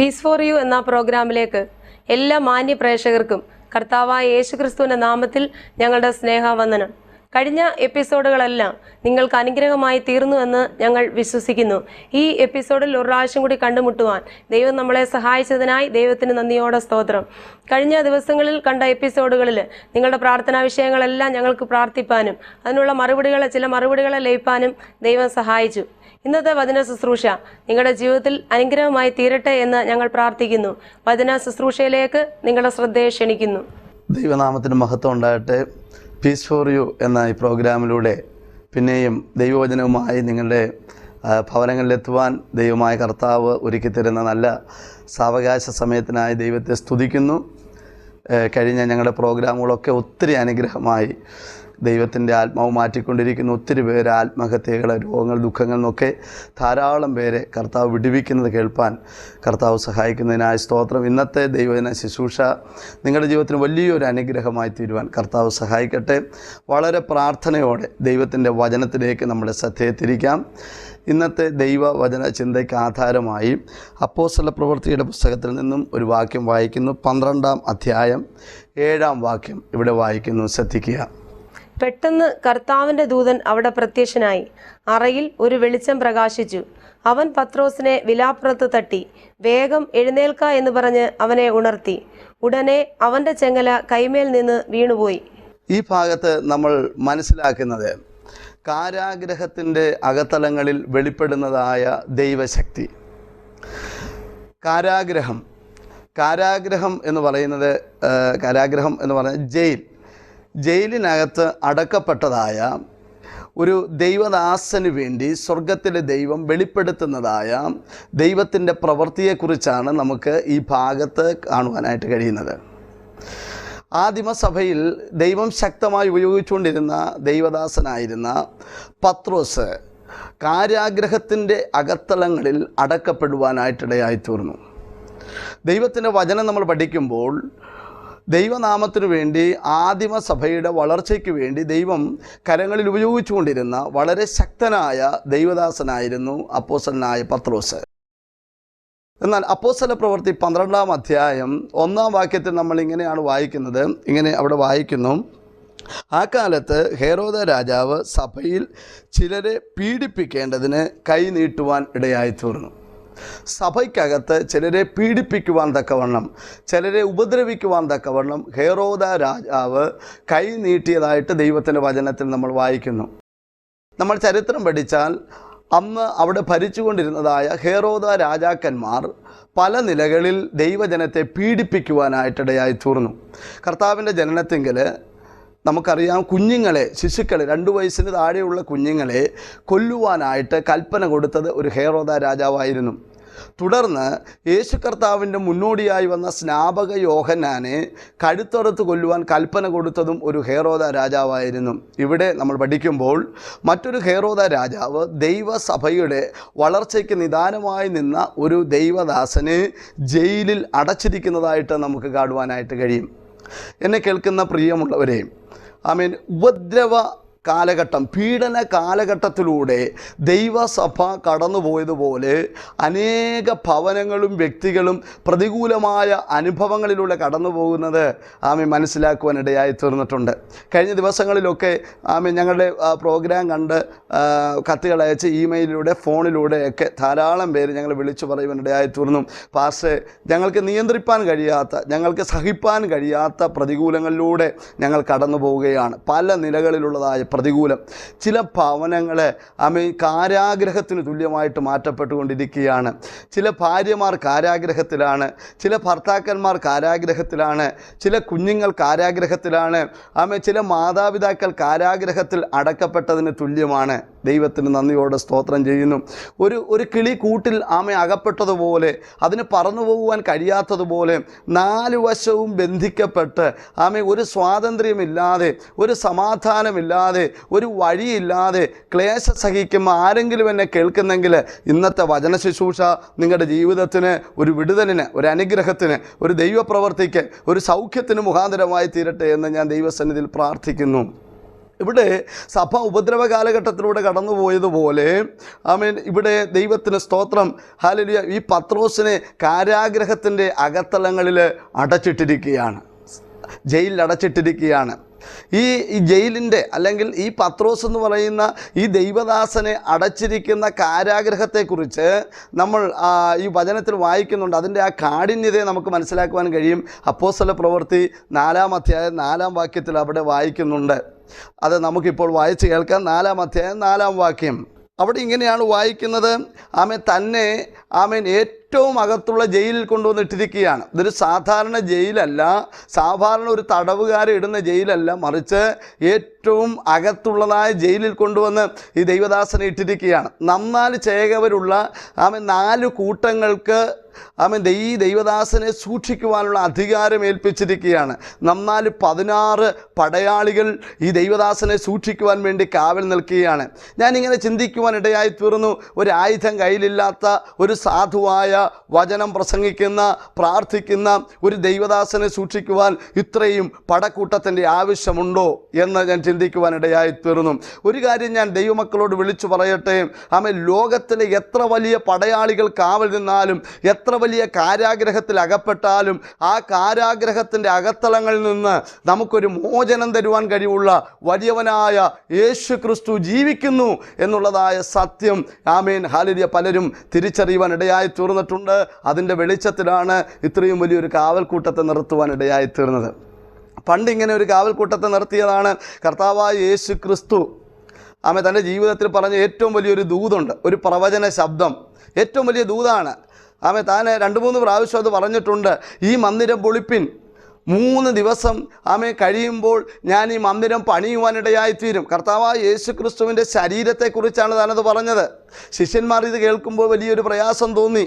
Piece for you എന്ന പ്രോഗ്രാമിലേക്ക് എല്ലാ മാന്യ പ്രേക്ഷകർക്കും കർത്താവായ യേശുക്രിസ്തുവിന്റെ നാമത്തിൽ ഞങ്ങളുടെ സ്നേഹവന്ദനം. കഴിഞ്ഞ എപ്പിസോഡുകളെല്ലാം നിങ്ങൾക്ക് അനുഗ്രഹമായി തീർന്നു എന്ന് ഞങ്ങൾ വിശ്വസിക്കുന്നു. ഈ എപ്പിസോഡിൽ ഒരു പ്രാവശ്യം കൂടി കണ്ടുമുട്ടുവാൻ ദൈവം നമ്മളെ സഹായിച്ചതിനായി ദൈവത്തിന് നന്ദിയോടെ സ്തോത്രം. കഴിഞ്ഞ ദിവസങ്ങളിൽ കണ്ട എപ്പിസോഡുകളിൽ നിങ്ങളുടെ പ്രാർത്ഥനാ വിഷയങ്ങളെല്ലാം ഞങ്ങൾക്ക് പ്രാർത്ഥിപ്പാനും അതിനുള്ള ചില മറുപടികളെ ലഭിക്കാനും ദൈവം സഹായിച്ചു. ഇന്നത്തെ വചന ശുശ്രൂഷ നിങ്ങളുടെ ജീവിതത്തിൽ അനുഗ്രഹമായി തീരട്ടെ എന്ന് ഞങ്ങൾ പ്രാർത്ഥിക്കുന്നു. വചന ശുശ്രൂഷയിലേക്ക് നിങ്ങളുടെ ശ്രദ്ധയെ ക്ഷണിക്കുന്നു. ദൈവനാമത്തിന് മഹത്വം ഉണ്ടാകട്ടെ. പീസ് ഫോർ യു എന്ന ഈ പ്രോഗ്രാമിലൂടെ പിന്നെയും ദൈവവചനവുമായി നിങ്ങളുടെ ഭവനങ്ങളിലെത്തുവാൻ ദൈവമായ കർത്താവ് ഒരുക്കി തരുന്ന നല്ല സാവകാശ സമയത്തിനായി ദൈവത്തെ സ്തുതിക്കുന്നു. കഴിഞ്ഞ ഞങ്ങളുടെ പ്രോഗ്രാമുകളൊക്കെ ഒത്തിരി അനുഗ്രഹമായി ദൈവത്തിൻ്റെ ആത്മാവ് മാറ്റിക്കൊണ്ടിരിക്കുന്ന ഒത്തിരി പേര് ആത്മഹത്യകൾ, രോഗങ്ങൾ, ദുഃഖങ്ങൾ നിന്നൊക്കെ ധാരാളം പേരെ കർത്താവ് വിടുവിക്കുന്നത് കേൾപ്പാൻ കർത്താവ് സഹായിക്കുന്നതിനായി സ്തോത്രം. ഇന്നത്തെ ദൈവജന ശുശ്രൂഷ നിങ്ങളുടെ ജീവിതത്തിന് വലിയൊരു അനുഗ്രഹമായി തീരുവാൻ കർത്താവ് സഹായിക്കട്ടെ. വളരെ പ്രാർത്ഥനയോടെ ദൈവത്തിൻ്റെ വചനത്തിലേക്ക് നമ്മുടെ ശ്രദ്ധയെ തിരിക്കാം. ഇന്നത്തെ ദൈവവചന ചിന്തയ്ക്ക് ആധാരമായി അപ്പോസ്തല പ്രവൃത്തിയുടെ പുസ്തകത്തിൽ നിന്നും ഒരു വാക്യം വായിക്കുന്നു. 12-ാം അധ്യായം 7-ാം വാക്യം ഇവിടെ വായിക്കുന്നു. ശ്രദ്ധിക്കുക. പെട്ടെന്ന് കർത്താവിന്റെ ദൂതൻ അവിടെ പ്രത്യക്ഷനായി. അറയിൽ ഒരു വെളിച്ചം പ്രകാശിച്ചു. അവൻ പത്രോസിനെ വിലാപ്പുറത്ത് തട്ടി, വേഗം എഴുന്നേൽക്ക എന്ന് പറഞ്ഞ് അവനെ ഉണർത്തി. ഉടനെ അവന്റെ ചെങ്ങല കൈമേൽ നിന്ന് വീണുപോയി. ഈ ഭാഗത്ത് നമ്മൾ മനസ്സിലാക്കുന്നത് കാരാഗ്രഹത്തിൻ്റെ അകത്തളങ്ങളിൽ വെളിപ്പെടുന്നതായ ദൈവശക്തി. കാരാഗ്രഹം എന്ന് പറയുന്നത് ജയിലിനകത്ത് അടക്കപ്പെട്ടതായ ഒരു ദൈവദാസന് വേണ്ടി സ്വർഗത്തിലെ ദൈവം വെളിപ്പെടുത്തുന്നതായ ദൈവത്തിൻ്റെ പ്രവൃത്തിയെക്കുറിച്ചാണ് നമുക്ക് ഈ ഭാഗത്ത് കാണുവാനായിട്ട് കഴിയുന്നത്. ആദിമസഭയിൽ ദൈവം ശക്തമായി ഉപയോഗിച്ചുകൊണ്ടിരുന്ന ദൈവദാസനായിരുന്ന പത്രോസ് കാരാഗ്രഹത്തിൻ്റെ അകത്തളങ്ങളിൽ അടക്കപ്പെടുവാനായിട്ടിടയായിത്തീർന്നു. ദൈവത്തിൻ്റെ വചനം നമ്മൾ പഠിക്കുമ്പോൾ ദൈവനാമത്തിനു വേണ്ടി ആദിമസഭയുടെ വളർച്ചയ്ക്ക് വേണ്ടി ദൈവം കരങ്ങളിൽ ഉപയോഗിച്ചുകൊണ്ടിരുന്ന വളരെ ശക്തനായ ദൈവദാസനായിരുന്നു അപ്പോസ്തലനായ പത്രോസ്. എന്നാൽ അപ്പോസ്തല പ്രവൃത്തി 12-ാം അധ്യായം 1-ാം വാക്യത്തിൽ നമ്മൾ ഇങ്ങനെയാണ് വായിക്കുന്നത്. ഇങ്ങനെ അവിടെ വായിക്കുന്നു: ആ കാലത്ത് ഹെരോദ രാജാവ് സഭയിൽ ചിലരെ പീഡിപ്പിക്കേണ്ടതിന് കൈ നീട്ടുവാൻ ഇടയായിത്തീർന്നു. സഭയ്ക്കകത്ത് ചിലരെ പീഡിപ്പിക്കുവാൻ തക്കവണ്ണം, ചിലരെ ഉപദ്രവിക്കുവാൻ തക്കവണ്ണം ഹെരോദ രാജാവ് കൈ നീട്ടിയതായിട്ട് ദൈവത്തിൻ്റെ വചനത്തിൽ നമ്മൾ വായിക്കുന്നു. നമ്മൾ ചരിത്രം പഠിച്ചാൽ അന്ന് അവിടെ ഭരിച്ചുകൊണ്ടിരുന്നതായ ഹെരോദ രാജാക്കന്മാർ പല നിലകളിൽ ദൈവജനത്തെ പീഡിപ്പിക്കുവാനായിട്ടിടയായി തീർന്നു. കർത്താവിൻ്റെ ജനനത്തെങ്കിൽ നമുക്കറിയാം, ശിശുക്കളെ 2 വയസ്സിന് താഴെയുള്ള കുഞ്ഞുങ്ങളെ കൊല്ലുവാനായിട്ട് കൽപ്പന കൊടുത്തത് ഒരു ഹെരോദ രാജാവായിരുന്നു. തുടർന്ന് യേശു കർത്താവിൻ്റെ മുന്നോടിയായി വന്ന സ്നാപക യോഹന്നാനെ കഴുത്തറുത്ത് കൊല്ലുവാൻ കൽപ്പന കൊടുത്തതും ഒരു ഹെരോദ രാജാവായിരുന്നു. ഇവിടെ നമ്മൾ പഠിക്കുമ്പോൾ മറ്റൊരു ഹെരോദ രാജാവ് ദൈവസഭയുടെ വളർച്ചയ്ക്ക് നിദാനമായി നിന്ന ഒരു ദൈവദാസനെ ജയിലിൽ അടച്ചിരിക്കുന്നതായിട്ട് നമുക്ക് കാണുവാനായിട്ട് കഴിയും. എന്നെ കേൾക്കുന്ന പ്രിയമുള്ളവരെ, ഉപദ്രവ കാലഘട്ടം, പീഡന കാലഘട്ടത്തിലൂടെ ദൈവസഭ കടന്നുപോയതുപോലെ അനേക ഭവനങ്ങളും വ്യക്തികളും പ്രതികൂലമായ അനുഭവങ്ങളിലൂടെ കടന്നു പോകുന്നത് മനസ്സിലാക്കുവാനിടയായി തീർന്നിട്ടുണ്ട്. കഴിഞ്ഞ ദിവസങ്ങളിലൊക്കെ ഞങ്ങളുടെ പ്രോഗ്രാം കണ്ട് കത്തുകളയച്ച് ഇമെയിലിലൂടെ ഫോണിലൂടെയൊക്കെ ധാരാളം പേര് ഞങ്ങൾ വിളിച്ചു പറയുവാനിടയായി തീർന്നു. പാസ്റ്റർ, ഞങ്ങൾക്ക് നിയന്ത്രിപ്പാൻ കഴിയാത്ത, ഞങ്ങൾക്ക് സഹിപ്പാൻ കഴിയാത്ത പ്രതികൂലങ്ങളിലൂടെ ഞങ്ങൾ കടന്നു പോവുകയാണ്. പല നിലകളിലുള്ളതായ പ്രതികൂലം. ചില ഭവനങ്ങൾ കാരാഗ്രഹത്തിന് തുല്യമായിട്ട് മാറ്റപ്പെട്ടുകൊണ്ടിരിക്കുകയാണ്. ചില ഭാര്യമാർ കാരാഗ്രഹത്തിലാണ്, ചില ഭർത്താക്കന്മാർ കാരാഗ്രഹത്തിലാണ്, ചില കുഞ്ഞുങ്ങൾ കാരാഗ്രഹത്തിലാണ്, ചില മാതാപിതാക്കൾ കാരാഗ്രഹത്തിൽ അടക്കപ്പെട്ടതിന് തുല്യമാണ്. ദൈവത്തിന് നന്ദിയോടെ സ്തോത്രം ചെയ്യുന്നു. ഒരു കിളി കൂട്ടിൽ അകപ്പെട്ടതുപോലെ, അതിന് പറന്നു പോകുവാൻ കഴിയാത്തതുപോലെ 4 വശവും ബന്ധിക്കപ്പെട്ട് ഒരു സ്വാതന്ത്ര്യമില്ലാതെ, ഒരു സമാധാനമില്ലാതെ, ഒരു വഴിയില്ലാതെ ക്ലേശം സഹിക്കുമ്പോൾ ആരെങ്കിലും എന്നെ കേൾക്കുന്നെങ്കിൽ ഇന്നത്തെ വചന ശുശ്രൂഷ നിങ്ങളുടെ ജീവിതത്തിന് ഒരു വിടുതലിന്, ഒരു അനുഗ്രഹത്തിന്, ഒരു ദൈവപ്രവർത്തിക്ക്, ഒരു സൗഖ്യത്തിന് മുഖാന്തരമായി തീരട്ടെ എന്ന് ഞാൻ ദൈവസന്നിധിയിൽ പ്രാർത്ഥിക്കുന്നു. ഇവിടെ സഭ ഉപദ്രവ കാലഘട്ടത്തിലൂടെ കടന്നുപോയതുപോലെ ഇവിടെ ദൈവത്തിന് സ്തോത്രം, ഹല്ലേലൂയ, ഈ പത്രോസിനെ കാരാഗ്രഹത്തിൻ്റെ അകത്തളങ്ങളിൽ അടച്ചിട്ടിരിക്കുകയാണ്, ജയിലിൽ അടച്ചിട്ടിരിക്കുകയാണ്. ഈ ജയിലിൻ്റെ അല്ലെങ്കിൽ ഈ പത്രോസ് എന്ന് പറയുന്ന ഈ ദൈവദാസനെ അടച്ചിരിക്കുന്ന കാരാഗ്രഹത്തെക്കുറിച്ച് നമ്മൾ ഈ വചനത്തിൽ വായിക്കുന്നുണ്ട്. അതിൻ്റെ ആ കാഠിന്യതയെ നമുക്ക് മനസ്സിലാക്കുവാൻ കഴിയും. അപ്പോസ്തല പ്രവൃത്തി 4-ാം അധ്യായം 4-ാം വാക്യത്തിൽ അവിടെ വായിക്കുന്നുണ്ട്. അത് നമുക്കിപ്പോൾ വായിച്ച് കേൾക്കാം. 4-ാം അധ്യായം 4-ാം വാക്യം. അവിടെ ഇങ്ങനെയാണ് വായിക്കുന്നത്, തന്നെ ഏറ്റവും അകത്തുള്ള ജയിലിൽ കൊണ്ടുവന്നിട്ടിരിക്കുകയാണ്. ഇതൊരു സാധാരണ ജയിലല്ല, സാധാരണ ഒരു തടവുകാരെ ഇടുന്ന ജയിലല്ല, മറിച്ച് ഏറ്റവും അകത്തുള്ളതായ ജയിലിൽ കൊണ്ടുവന്ന് ഈ ദൈവദാസനെ ഇട്ടിരിക്കുകയാണ്. 4 ചേകവരുള്ള 4 കൂട്ടങ്ങൾക്ക് ഈ ദൈവദാസനെ സൂക്ഷിക്കുവാനുള്ള അധികാരം ഏൽപ്പിച്ചിരിക്കുകയാണ്. 16 പടയാളികൾ ഈ ദൈവദാസനെ സൂക്ഷിക്കുവാൻ വേണ്ടി കാവൽ നിൽക്കുകയാണ്. ഞാനിങ്ങനെ ചിന്തിക്കുവാൻ ഇടയായി തീർന്നു. ഒരു ആയുധം കയ്യിലില്ലാത്ത, ഒരു സാധുവായ വചനം പ്രസംഗിക്കുന്ന, പ്രാർത്ഥിക്കുന്ന ഒരു ദൈവദാസനെ സൂക്ഷിക്കുവാൻ ഇത്രയും പടക്കൂട്ടത്തിൻ്റെ ആവശ്യമുണ്ടോ എന്ന് ഞാൻ ചിന്തിക്കുവാൻ ഇടയായി തീർന്നു. ഒരു കാര്യം ഞാൻ ദൈവമക്കളോട് വിളിച്ചു പറയട്ടെ, ലോകത്തിലെ എത്ര വലിയ പടയാളികൾ കാവൽ നിന്നാലും, എത്ര വലിയ കാരാഗ്രഹത്തിൽ അകപ്പെട്ടാലും, ആ കാരാഗ്രഹത്തിൻ്റെ അകത്തളങ്ങളിൽ നിന്ന് നമുക്കൊരു മോചനം തരുവാൻ കഴിവുള്ള വലിയവനായ യേശു ക്രിസ്തു ജീവിക്കുന്നു എന്നുള്ളതായ സത്യം ഹല്ലേലൂയ പലരും തിരിച്ചറിയുവാൻ ഇടയായി തീർന്നിട്ടുണ്ട്. അതിൻ്റെ വെളിച്ചത്തിലാണ് ഇത്രയും വലിയൊരു കാവൽക്കൂട്ടത്തെ നിർത്തുവാൻ ഇടയായി തീർന്നത്. പണ്ടിങ്ങനെ ഒരു കാവൽക്കൂട്ടത്തെ നിർത്തിയതാണ് കർത്താവായ യേശു ക്രിസ്തു. തൻ്റെ ജീവിതത്തിൽ പറഞ്ഞ ഏറ്റവും വലിയൊരു ദൂതുണ്ട്, ഒരു പ്രവചന ശബ്ദം, ഏറ്റവും വലിയ ദൂതാണ്. താൻ 2-3 പ്രാവശ്യം അത് പറഞ്ഞിട്ടുണ്ട്. ഈ മന്ദിരം പൊളിപ്പിൻ, 3 ദിവസം കഴിയുമ്പോൾ ഞാൻ ഈ മന്ദിരം പണിയുവാനിടയായിത്തീരും. കർത്താവായ യേശു ക്രിസ്തുവിൻ്റെ ശരീരത്തെക്കുറിച്ചാണ് താനത് പറഞ്ഞത്. ശിഷ്യന്മാർ ഇത് കേൾക്കുമ്പോൾ വലിയൊരു പ്രയാസം തോന്നി.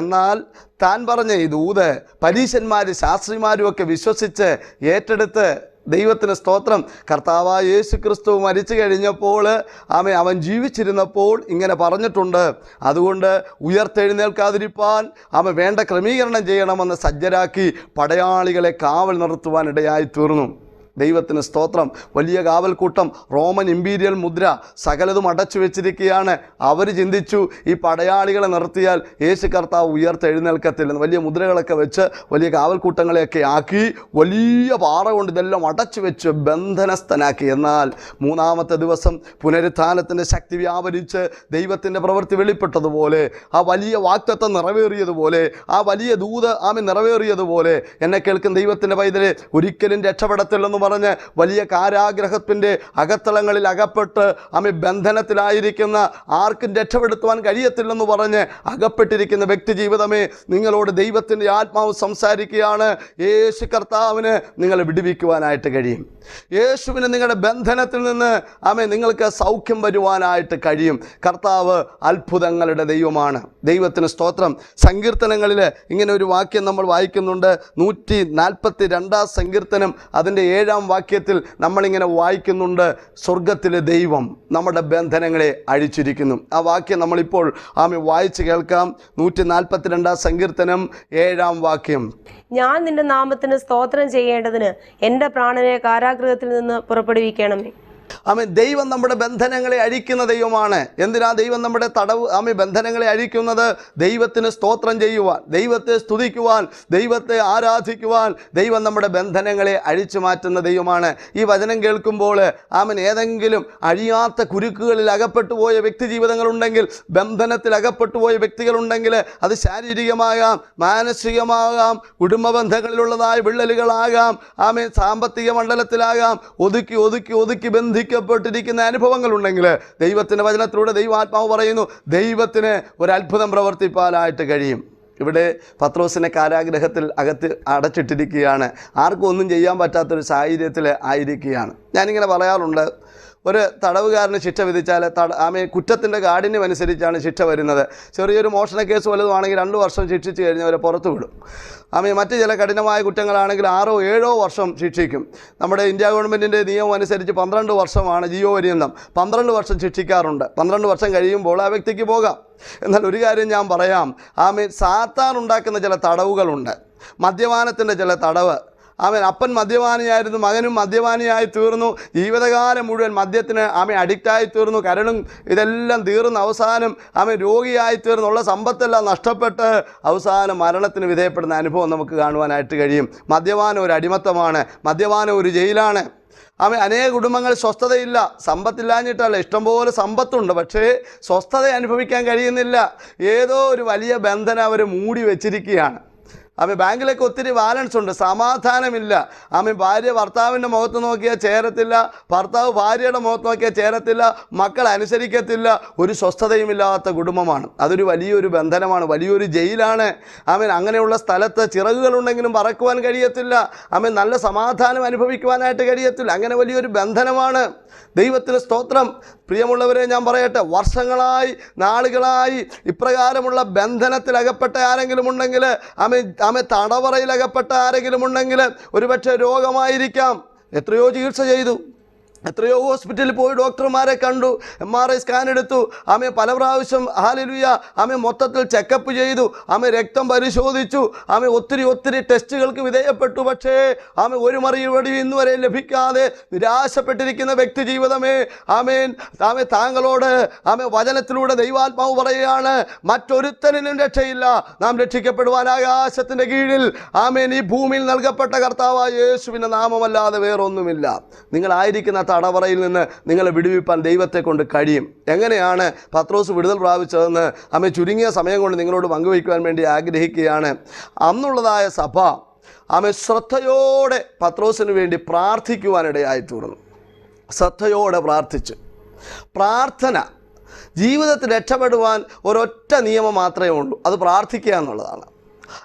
എന്നാൽ താൻ പറഞ്ഞ ഈ ദൂത് പരീശന്മാരും ശാസ്ത്രിമാരും ഒക്കെ വിശ്വസിച്ച് ഏറ്റെടുത്ത്, ദൈവത്തിന് സ്തോത്രം, കർത്താവായ യേശു ക്രിസ്തു മരിച്ചു കഴിഞ്ഞപ്പോൾ അവൻ ജീവിച്ചിരുന്നപ്പോൾ ഇങ്ങനെ പറഞ്ഞിട്ടുണ്ട്. അതുകൊണ്ട് ഉയർത്തെഴുന്നേൽക്കാതിരിപ്പാൻ വേണ്ട ക്രമീകരണം ചെയ്യണമെന്ന് സജ്ജരാക്കി പടയാളികളെ കാവൽ നിർത്തുവാൻ ഇടയായി തീർന്നു. ദൈവത്തിന് സ്തോത്രം. വലിയ കാവൽക്കൂട്ടം, റോമൻ ഇമ്പീരിയൽ മുദ്ര സകലതും അടച്ചു വെച്ചിരിക്കുകയാണ്. അവർ ചിന്തിച്ചു, ഈ പടയാളികളെ നിർത്തിയാൽ യേശു കർത്താവ് ഉയർത്തെഴുന്നേൽക്കത്തില്ലെന്ന്. വലിയ മുദ്രകളൊക്കെ വെച്ച് വലിയ കാവൽക്കൂട്ടങ്ങളെയൊക്കെ ആക്കി വലിയ പാറ കൊണ്ട് ഇതെല്ലാം അടച്ചു വെച്ച് ബന്ധനസ്ഥനാക്കി. എന്നാൽ 3-ാമത്തെ ദിവസം പുനരുത്ഥാനത്തിൻ്റെ ശക്തി വ്യാപരിച്ച് ദൈവത്തിൻ്റെ പ്രവൃത്തി വെളിപ്പെട്ടതുപോലെ, ആ വലിയ വാഗ്ദത്തം നിറവേറിയതുപോലെ, ആ വലിയ ദൂത് നിറവേറിയതുപോലെ, എന്നെ കേൾക്കുന്ന ദൈവത്തിൻ്റെ പൈതലെ, ഒരിക്കലും രക്ഷപ്പെടത്തില്ലെന്ന് പറഞ്ഞ് വലിയ കാരാഗ്രഹത്തിൻ്റെ അകത്തളങ്ങളിൽ അകപ്പെട്ട് ബന്ധനത്തിലായിരിക്കുന്ന, ആർക്കും രക്ഷപ്പെടുത്തുവാൻ കഴിയത്തില്ലെന്ന് പറഞ്ഞ് അകപ്പെട്ടിരിക്കുന്ന വ്യക്തി ജീവിതമേ, നിങ്ങളോട് ദൈവത്തിൻ്റെ ആത്മാവ് സംസാരിക്കുകയാണ്. യേശു കർത്താവിന് നിങ്ങളെ വിടുവിക്കുവാനായിട്ട് കഴിയും. യേശുവിന് നിങ്ങളുടെ ബന്ധനത്തിൽ നിന്ന് നിങ്ങൾക്ക് സൗഖ്യം വരുവാനായിട്ട് കഴിയും. കർത്താവ് അത്ഭുതങ്ങളുടെ ദൈവമാണ്. ദൈവത്തിന് സ്തോത്രം. സങ്കീർത്തനങ്ങളിൽ ഇങ്ങനെ ഒരു വാക്യം നമ്മൾ വായിക്കുന്നുണ്ട്. 142-ാം സങ്കീർത്തനം അതിൻ്റെ 7-ാം വാക്യത്തിൽ നമ്മളിങ്ങനെ വായിക്കുന്നുണ്ട്, സ്വർഗത്തിലെ ദൈവം നമ്മുടെ ബന്ധനങ്ങളെ അഴിച്ചിരിക്കുന്നു. ആ വാക്യം നമ്മളിപ്പോൾ വായിച്ച് കേൾക്കാം. 142-ാം സങ്കീർത്തനം 7-ാം വാക്യം. ഞാൻ നിന്റെ നാമത്തിന് സ്തോത്രം ചെയ്യേണ്ടതിന് എൻ്റെ പ്രാണനെ കാരാഗൃഹത്തിൽ നിന്ന് പുറപ്പെടുവിക്കണമേ. ദൈവം നമ്മുടെ ബന്ധനങ്ങളെ അഴിക്കുന്ന ദൈവമാണ്. എന്തിനാ ദൈവം നമ്മുടെ ബന്ധനങ്ങളെ അഴിക്കുന്നത്? ദൈവത്തിന് സ്തോത്രം ചെയ്യുവാൻ, ദൈവത്തെ സ്തുതിക്കുവാൻ, ദൈവത്തെ ആരാധിക്കുവാൻ. ദൈവം നമ്മുടെ ബന്ധനങ്ങളെ അഴിച്ചു മാറ്റുന്ന ദൈവമാണ്. ഈ വചനം കേൾക്കുമ്പോൾ ഏതെങ്കിലും അഴിയാത്ത കുരുക്കുകളിൽ അകപ്പെട്ടു പോയ വ്യക്തി ജീവിതങ്ങളുണ്ടെങ്കിൽ, ബന്ധനത്തിൽ അകപ്പെട്ടു പോയ വ്യക്തികളുണ്ടെങ്കിൽ, അത് ശാരീരികമാകാം, മാനസികമാകാം, കുടുംബ ബന്ധങ്ങളിലുള്ളതായ വിള്ളലുകളാകാം, സാമ്പത്തിക മണ്ഡലത്തിലാകാം, ഒതുക്കി ബന്ധിക്കപ്പെട്ടിരിക്കുന്ന അനുഭവങ്ങളുണ്ടെങ്കിൽ, ദൈവത്തിൻ്റെ വചനത്തിലൂടെ ദൈവാത്മാവ് പറയുന്നു, ദൈവത്തിന് ഒരു അത്ഭുതം പ്രവർത്തിപ്പാനായിട്ട് കഴിയും. ഇവിടെ പത്രോസിനെ കാരാഗ്രഹത്തിൽ അകത്ത് അടച്ചിട്ടിരിക്കുകയാണ്. ആർക്കും ഒന്നും ചെയ്യാൻ പറ്റാത്തൊരു സാഹചര്യത്തിൽ ആയിരിക്കുകയാണ്. ഞാനിങ്ങനെ പറയാറുണ്ട്, ഒരു തടവുകാരന് ശിക്ഷ വിധിച്ചാൽ കുറ്റത്തിൻ്റെ കാഠിന്യം അനുസരിച്ചാണ് ശിക്ഷ വരുന്നത്. ചെറിയൊരു മോഷണ കേസ് വലുതുമാണെങ്കിൽ 2 വർഷം ശിക്ഷിച്ച് കഴിഞ്ഞവരെ പുറത്തു വിടും. മറ്റ് ചില കഠിനമായ കുറ്റങ്ങളാണെങ്കിൽ 6 or 7 വർഷം ശിക്ഷിക്കും. നമ്മുടെ ഇന്ത്യ ഗവൺമെൻറ്റിൻ്റെ നിയമം അനുസരിച്ച് 12 വർഷമാണ് ജീവപര്യന്തം. 12 വർഷം ശിക്ഷിക്കാറുണ്ട്. 12 വർഷം കഴിയുമ്പോൾ ആ വ്യക്തിക്ക് പോകാം. എന്നാൽ ഒരു കാര്യം ഞാൻ പറയാം, സാത്താൻ ഉണ്ടാക്കുന്ന ചില തടവുകളുണ്ട്. മദ്യപാനത്തിൻ്റെ ചില തടവ്, അപ്പൻ മദ്യപാനിയായിരുന്നു, മകനും മദ്യപാനിയായി തീർന്നു. ജീവിതകാലം മുഴുവൻ മദ്യത്തിന് അഡിക്റ്റായി തീർന്നു. കരളും ഇതെല്ലാം തീർന്ന് അവസാനം രോഗിയായി തീർന്നുള്ള സമ്പത്തെല്ലാം നഷ്ടപ്പെട്ട് അവസാനം മരണത്തിന് വിധേയപ്പെടുന്ന അനുഭവം നമുക്ക് കാണുവാനായിട്ട് കഴിയും. മദ്യപാനം ഒരു അടിമത്തമാണ്, മദ്യപാനം ഒരു ജയിലാണ്. അനേക കുടുംബങ്ങൾ സ്വസ്ഥതയില്ല, സമ്പത്തില്ലാഞ്ഞിട്ടല്ല, ഇഷ്ടംപോലെ സമ്പത്തുണ്ട്, പക്ഷേ സ്വസ്ഥത അനുഭവിക്കാൻ കഴിയുന്നില്ല. ഏതോ ഒരു വലിയ ബന്ധനം അവർ മൂടി വെച്ചിരിക്കുകയാണ്. ബാങ്കിലൊക്കെ ഒത്തിരി ബാലൻസ് ഉണ്ട്, സമാധാനമില്ല. ഭാര്യ ഭർത്താവിൻ്റെ മുഖത്ത് നോക്കിയാൽ ചേരത്തില്ല, ഭർത്താവ് ഭാര്യയുടെ മുഖത്ത് നോക്കിയാൽ ചേരത്തില്ല, മക്കൾ അനുസരിക്കത്തില്ല. ഒരു സ്വസ്ഥതയുമില്ലാത്ത കുടുംബമാണ്. അതൊരു വലിയൊരു ബന്ധനമാണ്, വലിയൊരു ജയിലാണ്. അങ്ങനെയുള്ള സ്ഥലത്ത് ചിറകുകളുണ്ടെങ്കിലും പറക്കുവാൻ കഴിയത്തില്ല. നല്ല സമാധാനം അനുഭവിക്കുവാനായിട്ട് കഴിയത്തില്ല. അങ്ങനെ വലിയൊരു ബന്ധനമാണ്. ദൈവത്തിന് സ്തോത്രം. പ്രിയമുള്ളവരെ, ഞാൻ പറയട്ടെ, വർഷങ്ങളായി നാളുകളായി ഇപ്രകാരമുള്ള ബന്ധനത്തിൽ അകപ്പെട്ട ആരെങ്കിലും ഉണ്ടെങ്കിൽ, തടവറയിൽ ആരെങ്കിലും ഉണ്ടെങ്കിൽ, ഒരുപക്ഷെ രോഗമായിരിക്കാം. എത്രയോ ചികിത്സ ചെയ്തു, എത്രയോ ഹോസ്പിറ്റലിൽ പോയി ഡോക്ടർമാരെ കണ്ടു, MRI സ്കാൻ എടുത്തു, പല പ്രാവശ്യം ഹല്ലേലൂയ മൊത്തത്തിൽ ചെക്കപ്പ് ചെയ്തു, രക്തം പരിശോധിച്ചു, ഒത്തിരി ടെസ്റ്റുകൾക്ക് വിധേയപ്പെട്ടു. പക്ഷേ ഒരു മറുപടിയും ഇന്നുവരെ ലഭിക്കാതെ നിരാശപ്പെട്ടിരിക്കുന്ന വ്യക്തി ജീവിതമേ, താങ്കളോട് വചനത്തിലൂടെ ദൈവാത്മാവ് പറയുകയാണ്, മറ്റൊരുത്തനും രക്ഷയില്ല. നാം രക്ഷിക്കപ്പെടുവാൻ ആകാശത്തിൻ്റെ കീഴിൽ ഈ ഭൂമിയിൽ നൽകപ്പെട്ട കർത്താവായ യേശുവിൻ്റെ നാമമല്ലാതെ വേറൊന്നുമില്ല. നിങ്ങളായിരിക്കുന്ന തടവറയിൽ നിന്ന് നിങ്ങളെ വിടുവിപ്പാൻ ദൈവത്തെ കൊണ്ട് കഴിയും. എങ്ങനെയാണ് പത്രോസ് വിടുതൽ പ്രാപിച്ചതെന്ന് ചുരുങ്ങിയ സമയം കൊണ്ട് നിങ്ങളോട് പങ്കുവയ്ക്കുവാൻ വേണ്ടി ആഗ്രഹിക്കുകയാണ്. അന്നുള്ളതായ സഭ ശ്രദ്ധയോടെ പത്രോസിന് വേണ്ടി പ്രാർത്ഥിക്കുവാനിടയായി തീർന്നു. ശ്രദ്ധയോടെ പ്രാർത്ഥിച്ചു. പ്രാർത്ഥന ജീവിതത്തിൽ രക്ഷപ്പെടുവാൻ ഒരൊറ്റ നിയമം മാത്രമേ ഉള്ളൂ, അത് പ്രാർത്ഥിക്കുക എന്നുള്ളതാണ്.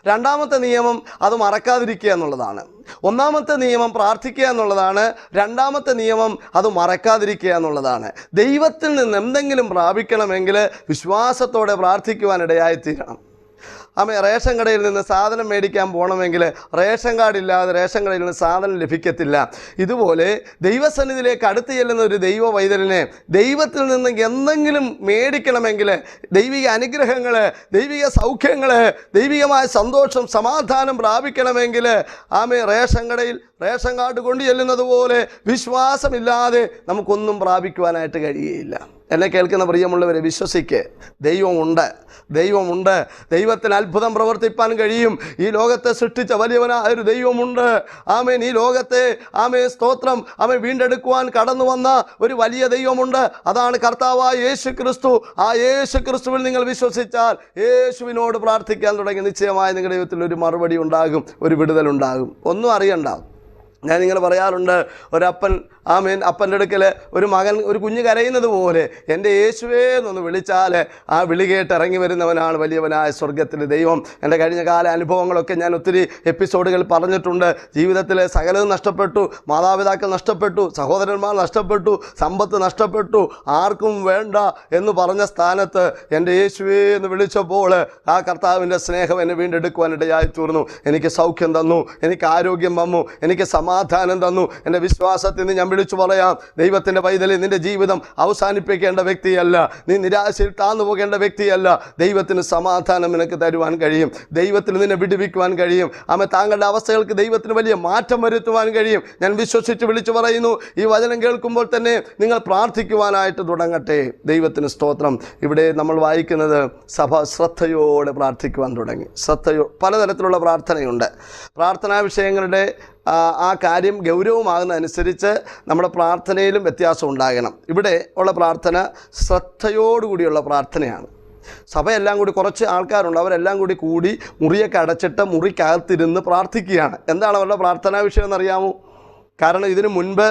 രണ്ടാമത്തെ നിയമം അത് മറക്കാതിരിക്കുക എന്നുള്ളതാണ്. ഒന്നാമത്തെ നിയമം പ്രാർത്ഥിക്കുക എന്നുള്ളതാണ്, രണ്ടാമത്തെ നിയമം അത് മറക്കാതിരിക്കുക എന്നുള്ളതാണ്. ദൈവത്തിൽ നിന്ന് എന്തെങ്കിലും പ്രാപിക്കണമെങ്കിൽ വിശ്വാസത്തോടെ പ്രാർത്ഥിക്കുവാനിടയായിത്തീരണം. റേഷൻ കടയിൽ നിന്ന് സാധനം മേടിക്കാൻ പോകണമെങ്കിൽ റേഷൻ കാർഡില്ലാതെ റേഷൻ കടയിൽ നിന്ന് സാധനം ലഭിക്കത്തില്ല. ഇതുപോലെ ദൈവസന്നിധിയിലേക്ക് അടുത്ത് ചെല്ലുന്ന ഒരു ദൈവ വൈതലിനെ ദൈവത്തിൽ നിന്ന് എന്തെങ്കിലും മേടിക്കണമെങ്കിൽ, ദൈവിക അനുഗ്രഹങ്ങൾ, ദൈവിക സൗഖ്യങ്ങൾ, ദൈവികമായ സന്തോഷം, സമാധാനം പ്രാപിക്കണമെങ്കിൽ റേഷൻ കടയിൽ റേഷൻ കാർഡ് കൊണ്ടു ചെല്ലുന്നത് പോലെ വിശ്വാസമില്ലാതെ നമുക്കൊന്നും പ്രാപിക്കുവാനായിട്ട് കഴിയുകയില്ല. എന്നെ കേൾക്കുന്ന പ്രിയമുള്ളവരെ, വിശ്വസിക്ക്, ദൈവമുണ്ട്. ദൈവത്തിന് അത്ഭുതം പ്രവർത്തിപ്പാൻ കഴിയും. ഈ ലോകത്തെ സൃഷ്ടിച്ച വലിയവനായ ഒരു ദൈവമുണ്ട്. ഈ ലോകത്തെ സ്തോത്രം വീണ്ടെടുക്കുവാൻ കടന്നു വന്ന ഒരു വലിയ ദൈവമുണ്ട്. അതാണ് കർത്താവായ യേശു ക്രിസ്തു. ആ യേശു ക്രിസ്തുവിൽ നിങ്ങൾ വിശ്വസിച്ചാൽ, യേശുവിനോട് പ്രാർത്ഥിക്കാൻ തുടങ്ങി, നിശ്ചയമായി നിങ്ങളുടെ ജീവിതത്തിൽ ഒരു മറുപടി ഉണ്ടാകും, ഒരു വിടുതലുണ്ടാകും. ഒന്നും അറിയണ്ട. ഞാനിങ്ങനെ പറയാറുണ്ട്, ഒരപ്പൻ അപ്പൻ്റെ അടുക്കൽ ഒരു മകൻ, ഒരു കുഞ്ഞ് കരയുന്നത് പോലെ എൻ്റെ യേശുവേ എന്നൊന്ന് വിളിച്ചാൽ ആ വിളി കേട്ട് ഇറങ്ങി വരുന്നവനാണ് വലിയവനായ സ്വർഗത്തിലെ ദൈവം. എൻ്റെ കഴിഞ്ഞ കാല അനുഭവങ്ങളൊക്കെ ഞാൻ ഒത്തിരി എപ്പിസോഡുകൾ പറഞ്ഞിട്ടുണ്ട്. ജീവിതത്തിൽ സകലതും നഷ്ടപ്പെട്ടു, മാതാപിതാക്കൾ നഷ്ടപ്പെട്ടു, സഹോദരന്മാർ നഷ്ടപ്പെട്ടു, സമ്പത്ത് നഷ്ടപ്പെട്ടു, ആർക്കും വേണ്ട എന്ന് പറഞ്ഞ സ്ഥാനത്ത് എൻ്റെ യേശുവേ എന്ന് വിളിച്ചപ്പോൾ ആ കർത്താവിൻ്റെ സ്നേഹം എന്നെ വീണ്ടെടുക്കുവാനിടയായി തീർന്നു. എനിക്ക് സൗഖ്യം തന്നു, എനിക്ക് ആരോഗ്യം വന്നു, എനിക്ക് സമാധാനം തന്നു. എൻ്റെ വിശ്വാസത്തിൽ നിന്ന് ഞാൻ വിളിച്ചു പറയാം, ദൈവത്തിൻ്റെ പൈതലിൽ നിൻ്റെ ജീവിതം അവസാനിപ്പിക്കേണ്ട വ്യക്തിയല്ല, നീ നിരാശയിൽ താന്നു പോകേണ്ട വ്യക്തിയല്ല. ദൈവത്തിന് സമാധാനം നിനക്ക് തരുവാൻ കഴിയും, ദൈവത്തിന് നിന്നെ വിടുവിക്കുവാൻ കഴിയും. താങ്കളുടെ അവസ്ഥകൾക്ക് ദൈവത്തിന് വലിയ മാറ്റം വരുത്തുവാൻ കഴിയും. ഞാൻ വിശ്വസിച്ച് വിളിച്ചു പറയുന്നു, ഈ വചനം കേൾക്കുമ്പോൾ തന്നെ നിങ്ങൾ പ്രാർത്ഥിക്കുവാനായിട്ട് തുടങ്ങട്ടെ. ദൈവത്തിന് സ്തോത്രം. ഇവിടെ നമ്മൾ വായിക്കുന്നത് സഭ ശ്രദ്ധയോടെ പ്രാർത്ഥിക്കുവാൻ തുടങ്ങി. പലതരത്തിലുള്ള പ്രാർത്ഥനയുണ്ട്. പ്രാർത്ഥനാ വിഷയങ്ങളുടെ ആ കാര്യം ഗൗരവമാകുന്നതനുസരിച്ച് നമ്മുടെ പ്രാർത്ഥനയിലും വ്യത്യാസം ഉണ്ടാകണം. ഇവിടെ ഉള്ള പ്രാർത്ഥന ശ്രദ്ധയോടുകൂടിയുള്ള പ്രാർത്ഥനയാണ്. സഭയെല്ലാം കൂടി, കുറച്ച് ആൾക്കാരുണ്ട്, അവരെല്ലാം കൂടി മുറിയൊക്കെ അടച്ചിട്ട് മുറിക്കകത്തിരുന്ന് പ്രാർത്ഥിക്കുകയാണ്. എന്താണ് അവരുടെ പ്രാർത്ഥനാ വിഷയം എന്നറിയാമോ? കാരണം ഇതിനു മുൻപ്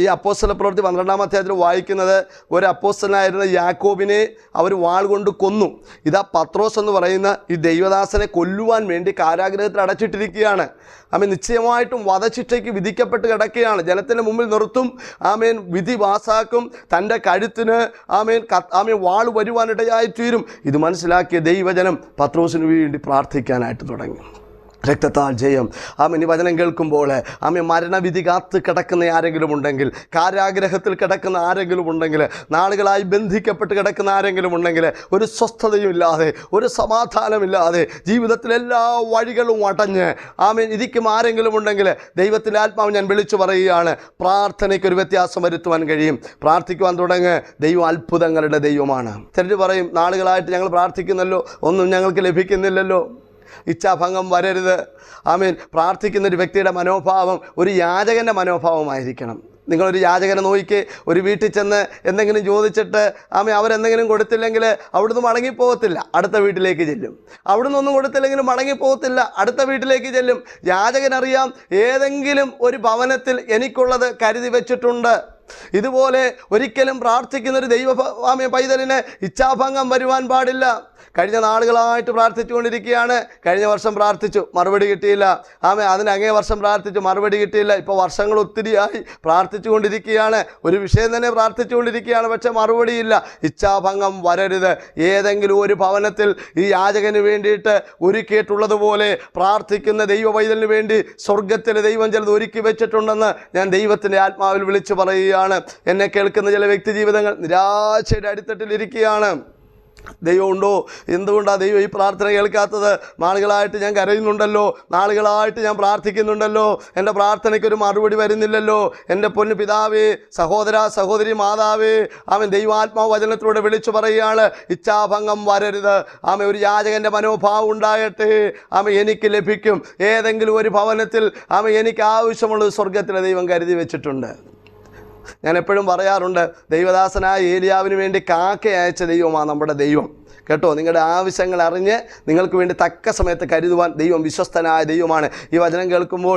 ഈ അപ്പോസ്തല പ്രവൃത്തി 12-ാം അധ്യായത്തിൽ വായിക്കുന്നത്, ഒരു അപ്പോസ്തലനായിരുന്ന യാക്കോബിനെ അവർ വാൾ കൊണ്ട് കൊന്നു. ഇതാ പത്രോസ് എന്ന് പറയുന്ന ഈ ദൈവദാസനെ കൊല്ലുവാൻ വേണ്ടി കാരാഗ്രഹത്തിൽ അടച്ചിട്ടിരിക്കുകയാണ്. നിശ്ചയമായിട്ടും വധശിക്ഷയ്ക്ക് വിധിക്കപ്പെട്ട് കിടക്കുകയാണ്. ജനത്തിൻ്റെ മുമ്പിൽ നിർത്തും, വിധി പാസാക്കും, തൻ്റെ കഴുത്തിന് വാൾ വരുവാനിടയായി തീരും. ഇത് മനസ്സിലാക്കിയ ദൈവജനം പത്രോസിന് വേണ്ടി പ്രാർത്ഥിക്കാനായിട്ട് തുടങ്ങി. രക്തത്താൽ ജയം. ആമേൻ. ഈ വചനം കേൾക്കുമ്പോൾ ആമേൻ, മരണവിധി കാത്ത് കിടക്കുന്ന ആരെങ്കിലും ഉണ്ടെങ്കിൽ, കാരാഗ്രഹത്തിൽ കിടക്കുന്ന ആരെങ്കിലും ഉണ്ടെങ്കിൽ, നാളുകളായി ബന്ധിക്കപ്പെട്ട് കിടക്കുന്ന ആരെങ്കിലും ഉണ്ടെങ്കിൽ, ഒരു സ്വസ്ഥതയും ഇല്ലാതെ, ഒരു സമാധാനമില്ലാതെ, ജീവിതത്തിലെല്ലാ വഴികളും അടഞ്ഞ് ആമേൻ ഇരിക്കും ആരെങ്കിലും ഉണ്ടെങ്കിൽ, ദൈവത്തിൻ്റെ ആത്മാവ് ഞാൻ വിളിച്ചു പറയുകയാണ്, പ്രാർത്ഥനയ്ക്കൊരു വ്യത്യാസം വരുത്തുവാൻ കഴിയും. പ്രാർത്ഥിക്കുവാൻ തുടങ്ങ്. ദൈവം അത്ഭുതങ്ങളുടെ ദൈവമാണ്. ചിലർ പറയും, നാളുകളായിട്ട് ഞങ്ങൾ പ്രാർത്ഥിക്കുന്നല്ലോ, ഒന്നും ഞങ്ങൾക്ക് ലഭിക്കുന്നില്ലല്ലോ. ഇച്ഛാഭംഗം വരരുത്. ആമേൻ. പ്രാർത്ഥിക്കുന്നൊരു വ്യക്തിയുടെ മനോഭാവം ഒരു യാചകൻ്റെ മനോഭാവമായിരിക്കണം. നിങ്ങളൊരു യാചകനെ നോക്കിക്കേ. ഒരു വീട്ടിൽ ചെന്ന് എന്തെങ്കിലും ചോദിച്ചിട്ട് അവരെന്തെങ്കിലും കൊടുത്തില്ലെങ്കിൽ അവിടുന്ന് മടങ്ങിപ്പോകത്തില്ല, അടുത്ത വീട്ടിലേക്ക് ചെല്ലും. അവിടുന്ന് ഒന്നും കൊടുത്തില്ലെങ്കിലും മടങ്ങിപ്പോകത്തില്ല, അടുത്ത വീട്ടിലേക്ക് ചെല്ലും. യാചകനറിയാം, ഏതെങ്കിലും ഒരു ഭവനത്തിൽ എനിക്കുള്ളത് കരുതി വെച്ചിട്ടുണ്ട്. ഇതുപോലെ ഒരിക്കലും പ്രാർത്ഥിക്കുന്നൊരു പൈതലിന് ഇച്ഛാഭംഗം വരുവാൻ പാടില്ല. കഴിഞ്ഞ നാളുകളായിട്ട് പ്രാർത്ഥിച്ചുകൊണ്ടിരിക്കുകയാണ്. കഴിഞ്ഞ വർഷം പ്രാർത്ഥിച്ചു, മറുപടി കിട്ടിയില്ല. അതിന് അങ്ങേ വർഷം പ്രാർത്ഥിച്ചു, മറുപടി കിട്ടിയില്ല. ഇപ്പോൾ വർഷങ്ങൾ ഒത്തിരിയായി പ്രാർത്ഥിച്ചുകൊണ്ടിരിക്കുകയാണ്, ഒരു വിഷയം തന്നെ പ്രാർത്ഥിച്ചുകൊണ്ടിരിക്കുകയാണ്, പക്ഷെ മറുപടിയില്ല. ഇച്ഛാഭംഗം വരരുത്. ഏതെങ്കിലും ഒരു ഭവനത്തിൽ ഈ യാചകന് വേണ്ടിയിട്ട് ഒരുക്കിയിട്ടുള്ളതുപോലെ പ്രാർത്ഥിക്കുന്ന ദൈവ പൈതലിന് വേണ്ടി സ്വർഗത്തിലെ ദൈവം ചിലത് ഒരുക്കി വെച്ചിട്ടുണ്ടെന്ന് ഞാൻ ദൈവത്തിൻ്റെ ആത്മാവിൽ വിളിച്ചു പറയുകയാണ്. എന്നെ കേൾക്കുന്ന ചില വ്യക്തി ജീവിതങ്ങൾ നിരാശയുടെ അടിത്തട്ടിലിരിക്കുകയാണ്. ദൈവമുണ്ടോ? എന്തുകൊണ്ടാണ് ദൈവം ഈ പ്രാർത്ഥന കേൾക്കാത്തത്? നാളുകളായിട്ട് ഞാൻ കരയുന്നുണ്ടല്ലോ, നാളുകളായിട്ട് ഞാൻ പ്രാർത്ഥിക്കുന്നുണ്ടല്ലോ, എൻ്റെ പ്രാർത്ഥനയ്ക്കൊരു മറുപടി വരുന്നില്ലല്ലോ. എൻ്റെ പൊന്നു പിതാവേ, സഹോദര സഹോദരി, മാതാവേ, അവൻ ദൈവാത്മാവ് വചനത്തിലൂടെ വിളിച്ചു പറയുകയാണ്, ഇച്ഛാഭംഗം വരരുത്. ഒരു യാചകൻ്റെ മനോഭാവം ഉണ്ടാകട്ടെ. എനിക്ക് ലഭിക്കും. ഏതെങ്കിലും ഒരു ഭവനത്തിൽ എനിക്ക് ആവശ്യമുള്ളത് സ്വർഗത്തിലെ ദൈവം കരുതി വെച്ചിട്ടുണ്ട്. ഞാൻ എപ്പോഴും പറയാറുണ്ട്, ദൈവദാസനായ ഏലിയാവിന് വേണ്ടി കാക്ക അയച്ച ദൈവമാണ് നമ്മുടെ ദൈവം. കേട്ടോ, നിങ്ങളുടെ ആവശ്യങ്ങൾ അറിഞ്ഞ് നിങ്ങൾക്ക് വേണ്ടി തക്ക സമയത്ത് കരുതുവാൻ ദൈവം വിശ്വസ്തനായ ദൈവമാണ്. ഈ വചനം കേൾക്കുമ്പോൾ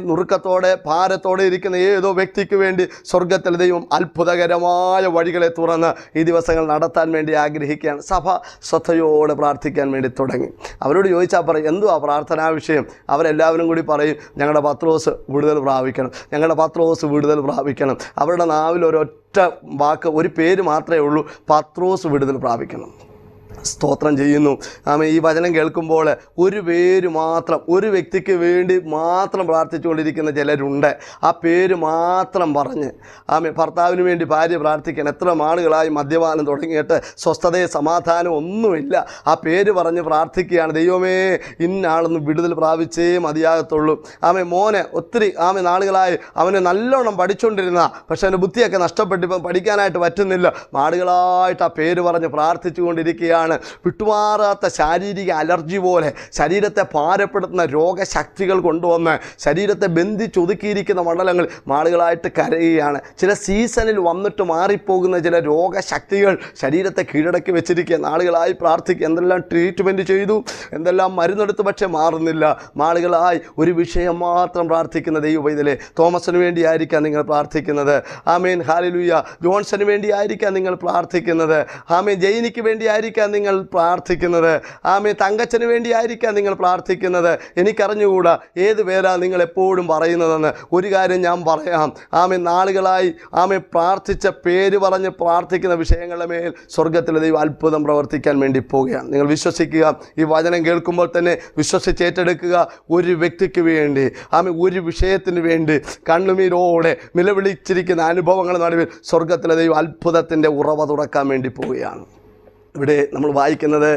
നുറുക്കത്തോടെ ഭാരത്തോടെ ഇരിക്കുന്ന ഏതോ വ്യക്തിക്ക് വേണ്ടി സ്വർഗത്തിലെ ദൈവം അത്ഭുതകരമായ വഴികളെ തുറന്ന് ഈ ദിവസങ്ങൾ നടത്താൻ വേണ്ടി ആഗ്രഹിക്കുകയാണ്. സഭ ശ്രദ്ധയോടെ പ്രാർത്ഥിക്കാൻ വേണ്ടി തുടങ്ങി. അവരോട് ചോദിച്ചാൽ പറയും, എന്തുവാ പ്രാർത്ഥനാ വിഷയം? അവരെല്ലാവരും കൂടി പറയും, ഞങ്ങളുടെ പത്രോസ് വിടുതൽ പ്രാപിക്കണം, ഞങ്ങളുടെ പത്രോസ് വിടുതൽ പ്രാപിക്കണം. അവരുടെ നാവിൽ ഒരൊറ്റ വാക്ക്, ഒരു പേര് മാത്രമേ ഉള്ളൂ, പത്രോസ് വിടുതൽ പ്രാപിക്കണം. സ്തോത്രം ചെയ്യുന്നു. ഈ വചനം കേൾക്കുമ്പോൾ ഒരു പേര് മാത്രം, ഒരു വ്യക്തിക്ക് വേണ്ടി മാത്രം പ്രാർത്ഥിച്ചുകൊണ്ടിരിക്കുന്ന ചിലരുണ്ട്. ആ പേര് മാത്രം പറഞ്ഞ് ഭർത്താവിന് വേണ്ടി ഭാര്യ പ്രാർത്ഥിക്കാൻ എത്ര നാളുകളായി മദ്യപാനം തുടങ്ങിയിട്ട് സ്വസ്ഥതയും സമാധാനം ഒന്നുമില്ല. ആ പേര് പറഞ്ഞ് പ്രാർത്ഥിക്കുകയാണ്, ദൈവമേ ഇന്നാളൊന്ന് വിടുതൽ പ്രാപിച്ചേ മതിയാകത്തുള്ളൂ. മോനെ ഒത്തിരി നാളുകളായി അവന് നല്ലോണം പഠിച്ചുകൊണ്ടിരുന്ന, പക്ഷെ അവൻ്റെ ബുദ്ധിയൊക്കെ നഷ്ടപ്പെട്ടിപ്പം പഠിക്കാനായിട്ട് പറ്റുന്നില്ല. നാളുകളായിട്ട് ആ പേര് പറഞ്ഞ് പ്രാർത്ഥിച്ചു കൊണ്ടിരിക്കുകയാണ്. വിട്ടുമാറാത്ത ശാരീരിക അലർജി പോലെ ശരീരത്തെ ഭാരപ്പെടുത്തുന്ന രോഗശക്തികൾ കൊണ്ടുവന്ന് ശരീരത്തെ ബന്ധിച്ചൊതുക്കിയിരിക്കുന്ന മണ്ഡലങ്ങൾ നാളുകളായിട്ട് കരയുകയാണ്. ചില സീസണിൽ വന്നിട്ട് മാറിപ്പോകുന്ന ചില രോഗശക്തികൾ ശരീരത്തെ കീഴടക്കി വെച്ചിരിക്കുക. നാളുകളായി പ്രാർത്ഥിക്കുക, എന്തെല്ലാം ട്രീറ്റ്മെൻറ്റ് ചെയ്തു, എന്തെല്ലാം മരുന്നെടുത്ത്, പക്ഷേ മാറുന്നില്ല. നാളുകളായി ഒരു വിഷയം മാത്രം പ്രാർത്ഥിക്കുന്ന ദൈവപൈതലേ, തോമസിന് വേണ്ടിയായിരിക്കാം നിങ്ങൾ പ്രാർത്ഥിക്കുന്നത്. ആമേൻ, ഹല്ലേലൂയ. ജോൺസന് വേണ്ടിയായിരിക്കാം നിങ്ങൾ പ്രാർത്ഥിക്കുന്നത്. ആമേൻ, ജയിനിക്ക് വേണ്ടിയായിരിക്കാം നിങ്ങൾ പ്രാർത്ഥിക്കുന്നത്. തങ്കച്ചന് വേണ്ടിയായിരിക്കാം നിങ്ങൾ പ്രാർത്ഥിക്കുന്നത്. എനിക്കറിഞ്ഞുകൂടാ ഏത് പേരാ നിങ്ങൾ എപ്പോഴും പറയുന്നതെന്ന്. ഒരു കാര്യം ഞാൻ പറയാം, നാളുകളായി പ്രാർത്ഥിച്ച പേര് പറഞ്ഞ് പ്രാർത്ഥിക്കുന്ന വിഷയങ്ങളുടെ മേൽ സ്വർഗത്തിലെ ദൈവം അത്ഭുതം പ്രവർത്തിക്കാൻ വേണ്ടി പോവുകയാണ്. നിങ്ങൾ വിശ്വസിക്കുക. ഈ വചനം കേൾക്കുമ്പോൾ തന്നെ വിശ്വസിച്ചേറ്റെടുക്കുക. ഒരു വ്യക്തിക്ക് വേണ്ടി, ഒരു വിഷയത്തിന് വേണ്ടി കണ്ണുനീരോടെ നിലവിളിച്ചിരിക്കുന്ന അനുഭവങ്ങളുടെ നടുവിൽ സ്വർഗത്തിലെ ദൈവം അത്ഭുതത്തിൻ്റെ ഉറവ തുറക്കാൻ വേണ്ടി പോവുകയാണ്. ഇവിടെ നമ്മൾ വായിക്കുന്നത്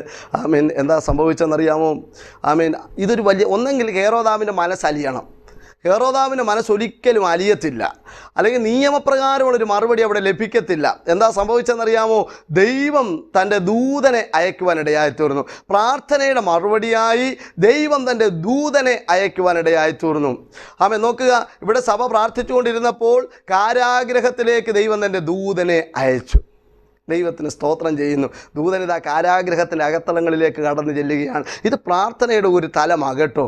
എന്താ സംഭവിച്ചെന്നറിയാമോ? ഇതൊരു വലിയ, ഒന്നെങ്കിൽ ഹേരോദാവിൻ്റെ മനസ്സലിയണം. ഹേരോദാവിൻ്റെ മനസ്സൊരിക്കലും അലിയത്തില്ല, അല്ലെങ്കിൽ നിയമപ്രകാരമുള്ളൊരു മറുപടി അവിടെ ലഭിക്കത്തില്ല. എന്താ സംഭവിച്ചെന്നറിയാമോ? ദൈവം തൻ്റെ ദൂതനെ അയക്കുവാനിടയായി തീർന്നു. പ്രാർത്ഥനയുടെ മറുപടിയായി ദൈവം തൻ്റെ ദൂതനെ അയക്കുവാനിടയായി തീർന്നു. നോക്കുക, ഇവിടെ സഭ പ്രാർത്ഥിച്ചുകൊണ്ടിരുന്നപ്പോൾ കാരാഗ്രഹത്തിലേക്ക് ദൈവം തൻ്റെ ദൂതനെ അയച്ചു. ദൈവത്തിന് സ്തോത്രം ചെയ്യുന്നു. ദൂതനിതാ കാരാഗ്രഹത്തിൻ്റെ അകത്തളങ്ങളിലേക്ക് കടന്നു ചെല്ലുകയാണ്. ഇത് പ്രാർത്ഥനയുടെ ഒരു തലമാകട്ടോ.